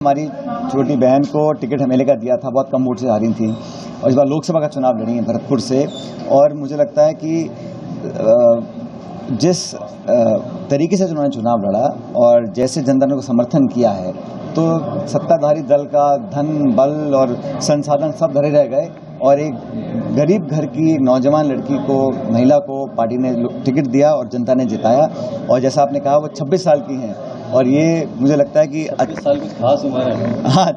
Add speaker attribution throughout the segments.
Speaker 1: हमारी छोटी बहन को टिकट एमएलए का दिया था, बहुत कम वोट से हारी थी, और इस बार लोकसभा का चुनाव लड़ी है भरतपुर से। और मुझे लगता है कि जिस तरीके से उन्होंने चुनाव लड़ा और जैसे जनता ने को समर्थन किया है, तो सत्ताधारी दल का धन बल और संसाधन सब धरे रह गए, और एक गरीब घर की एक नौजवान लड़की को, महिला को पार्टी ने टिकट दिया और जनता ने जिताया। और जैसा आपने कहा, वो 26 साल की हैं, और ये मुझे लगता है कि
Speaker 2: 26 साल की खास उम्र है।
Speaker 1: हाँ,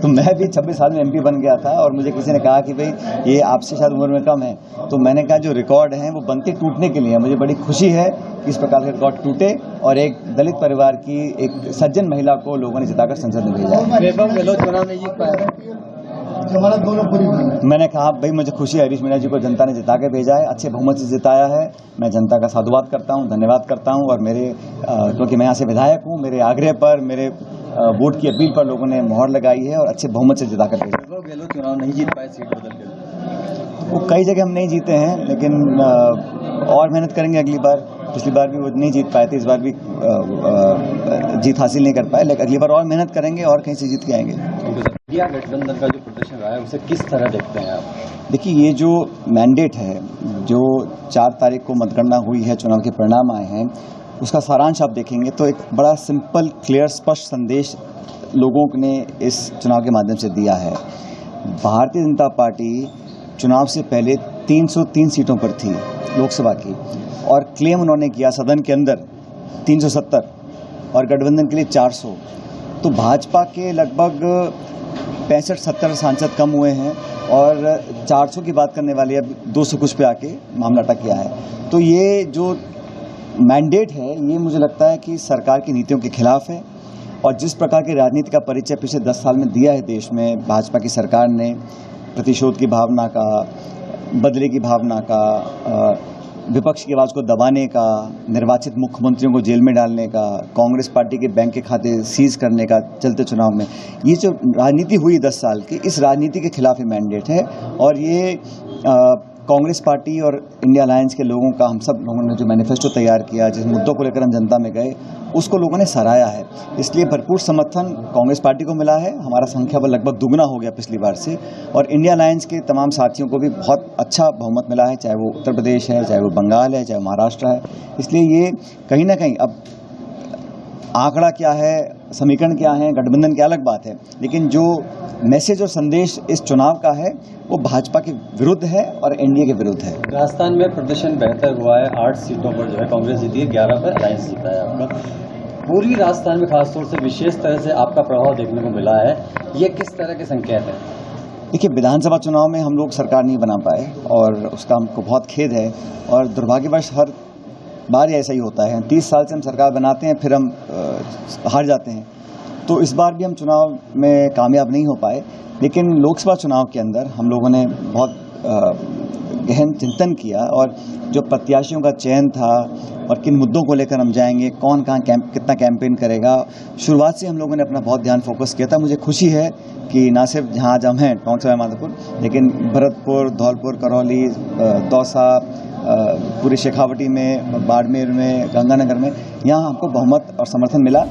Speaker 1: तो मैं भी 26 साल में एमपी बन गया था, और मुझे किसी ने कहा कि भाई ये आपसे शायद उम्र में कम है, तो मैंने कहा जो रिकॉर्ड हैं वो बनते टूटने के लिए। मुझे बड़ी खुशी है कि इस प्रकार के रिकॉर्ड टूटे और एक दलित परिवार की एक सज्जन महिला को लोगों ने जिताकर संसद में भेजा।
Speaker 2: वैभव गहलोत चुनाव नहीं जीत पाया,
Speaker 1: मैंने कहा भाई मुझे खुशी है, हरीश मीणा जी को जनता ने जिता के भेजा है, अच्छे बहुमत से जिताया है। मैं जनता का साधुवाद करता हूं, धन्यवाद करता हूं, और मेरे क्योंकि मैं यहाँ से विधायक हूं, मेरे आग्रह पर, मेरे वोट की अपील पर लोगों ने मोहर लगाई है और अच्छे बहुमत से जिता कर भेजा।
Speaker 2: वैभव गहलोत चुनाव नहीं जीत पाए, सीट बदल के।
Speaker 1: वो कई जगह हम नहीं जीते हैं, लेकिन और मेहनत करेंगे अगली बार। पिछली बार भी वो नहीं जीत पाए थे, इस बार भी जीत हासिल नहीं कर पाए, लेकिन अगली बार और मेहनत करेंगे और कहीं से जीत के आएंगे।
Speaker 2: इंडिया गठबंधन का जो प्रदर्शन रहा है, उसे किस तरह देखते हैं आप?
Speaker 1: देखिए, ये जो मैंडेट है, जो 4 तारीख को मतगणना हुई है, चुनाव के परिणाम आए हैं, उसका सारांश आप देखेंगे तो एक बड़ा सिंपल, क्लियर, स्पष्ट संदेश लोगों ने इस चुनाव के माध्यम से दिया है। भारतीय जनता पार्टी चुनाव से पहले 303 सीटों पर थी लोकसभा की, और क्लेम उन्होंने किया सदन के अंदर 370 और गठबंधन के लिए 400। तो भाजपा के लगभग 65-70 सांसद कम हुए हैं, और 400 की बात करने वाले अब 200 कुछ पे आके मामला अटक गया है। तो ये जो मैंडेट है, ये मुझे लगता है कि सरकार की नीतियों के खिलाफ है, और जिस प्रकार की राजनीति का परिचय पिछले 10 साल में दिया है देश में भाजपा की सरकार ने, प्रतिशोध की भावना का, बदले की भावना का, विपक्ष की आवाज़ को दबाने का, निर्वाचित मुख्यमंत्रियों को जेल में डालने का, कांग्रेस पार्टी के बैंक के खाते सीज करने का चलते चुनाव में, ये जो राजनीति हुई 10 साल की, इस राजनीति के खिलाफ ये मैंडेट है। और ये कांग्रेस पार्टी और इंडिया अलायंस के लोगों का, हम सब लोगों ने जो मैनिफेस्टो तैयार किया, जिस मुद्दों को लेकर हम जनता में गए, उसको लोगों ने सराहा है। इसलिए भरपूर समर्थन कांग्रेस पार्टी को मिला है, हमारा संख्या बल लगभग दुगना हो गया पिछली बार से, और इंडिया अलायंस के तमाम साथियों को भी बहुत अच्छा बहुमत मिला है, चाहे वो उत्तर प्रदेश है, चाहे वो बंगाल है, चाहे वो महाराष्ट्र है। इसलिए ये कहीं ना कहीं, अब आंकड़ा क्या है, समीकरण क्या है, गठबंधन की अलग बात है, लेकिन जो मैसेज और संदेश इस चुनाव का है वो भाजपा के विरुद्ध है और एनडीए के विरुद्ध है।
Speaker 2: राजस्थान में प्रदर्शन बेहतर हुआ है, 8 सीटों पर जो है कांग्रेस जीती है, 11 पर अलायंस जीता है आपका। पूरी राजस्थान में खासतौर से विशेष तरह से आपका प्रभाव देखने को मिला है, ये किस तरह के संकेत है?
Speaker 1: देखिए, विधानसभा चुनाव में हम लोग सरकार नहीं बना पाए, और उसका हमको बहुत खेद है, और दुर्भाग्यवश हर बार ऐसा ही होता है। 30 साल से हम सरकार बनाते हैं, फिर हम हार जाते हैं। तो इस बार भी हम चुनाव में कामयाब नहीं हो पाए, लेकिन लोकसभा चुनाव के अंदर हम लोगों ने बहुत गहन चिंतन किया, और जो प्रत्याशियों का चयन था और किन मुद्दों को लेकर हम जाएंगे, कौन कहाँ कितना कैंपेन करेगा, शुरुआत से हम लोगों ने अपना बहुत ध्यान फोकस किया था। मुझे खुशी है कि ना सिर्फ जहाँ आज हम हैं टोंक सवाई माधोपुर, लेकिन भरतपुर, धौलपुर, करौली, दौसा, पूरे शेखावटी में, बाड़मेर में, गंगानगर में, यहाँ हमको बहुमत और समर्थन मिला।